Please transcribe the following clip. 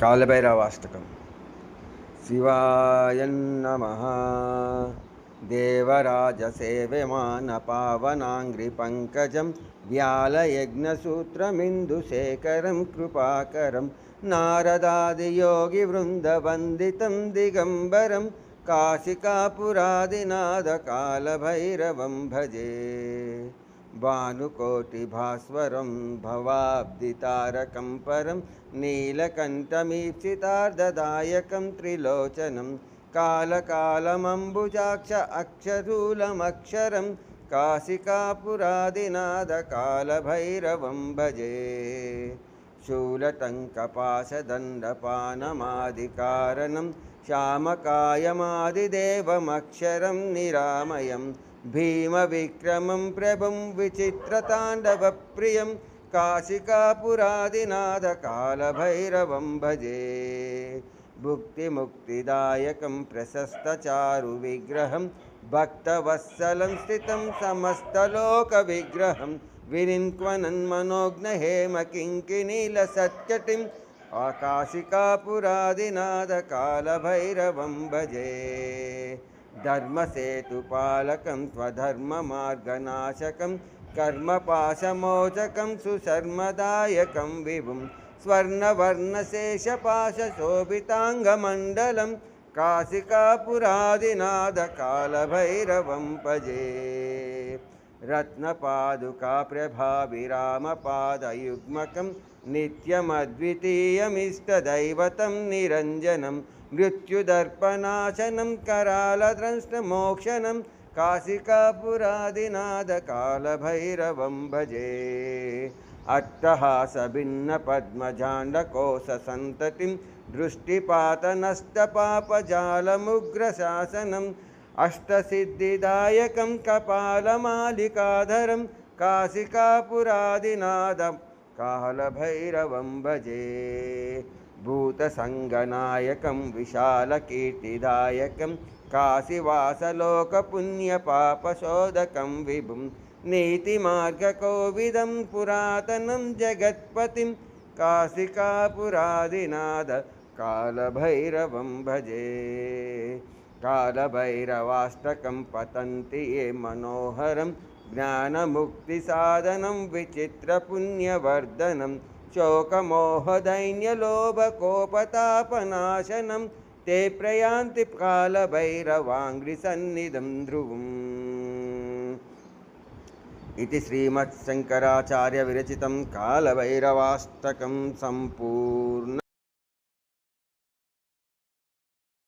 कालभैरवाष्टकं। शिवाय नमः। देवराजसेव्यमानपावनाङ्घ्रिपङ्कजं व्यालयज्ञसूत्रमिन्दुशेखरं कृपाकरं नारदादियोगिवृन्दवन्दितं दिगम्बरं काशिकापुरादिनाथकालभैरवं भजे। भानुकोटिभास्वरं भवाब्धितारकं परं नीलकण्ठमीप्सितार्धदायकं त्रिलोचनं कालकालमम्बुजाक्ष अक्षशूलमक्षरं काशिकापुरादिनाथकालभैरवं भजे। शूलटङ्कपाशदण्डपानमादिकारणं श्यामकायमादिदेवमक्षरं निरामयं भीमविक्रमं प्रभुं विचित्रताण्डवप्रियं काशिकापुरादिनाथकालभैरवं भजे। भुक्तिमुक्तिदायकं प्रशस्तचारुविग्रहं भक्तवत्सलं स्थितं समस्तलोकविग्रहं विरिङ्क्वनन्मनोज्ञहेमकिङ्किणीलसत्कटिं काशिकापुरादिनाथकालभैरवं भजे। धर्मसेतुपालकं स्वधर्ममार्गनाशकं कर्मपाशमोचकं सुशर्मदायकं विभुं स्वर्णवर्णशेषपाशशोभिताङ्गमण्डलं काशिकापुरादिनाथकालभैरवं भजे। रत्नपादुकाप्रभाविरामपादयुग्मकं नित्यमद्वितीयमिष्टदैवतं निरञ्जनं मृत्युदर्पणाशनं करालद्रष्टमोक्षणं काशिकापुरादिनाथकालभैरवं भजे। अट्टहासभिन्नपद्मजाण्डकोशसन्ततिं दृष्टिपातनष्टपापजालमुग्रशासनम् अष्टसिद्धिदायकं कपालमालिकाधरं काशिकापुरादिनाथं कालभैरवं भजे। भूतसङ्गनायकं विशालकीर्तिदायकं काशीवासलोकपुण्यपापशोधकं विभुं नीतिमार्गकोविदं पुरातनं जगत्पतिं काशिकापुरादिनाथ कालभैरवं भजे। कालभैरवाष्टकं पठन्ति ये मनोहरं ज्ञानमुक्तिसाधनं विचित्रपुण्यवर्धनं शोकमोहदैन्यलोभकोपतापनाशनं ते प्रयान्ति कालभैरवाङ्घ्रिसन्निधं ध्रुवम्। इति श्रीमत्शङ्कराचार्यविरचितं कालभैरवाष्टकं सम्पूर्ण।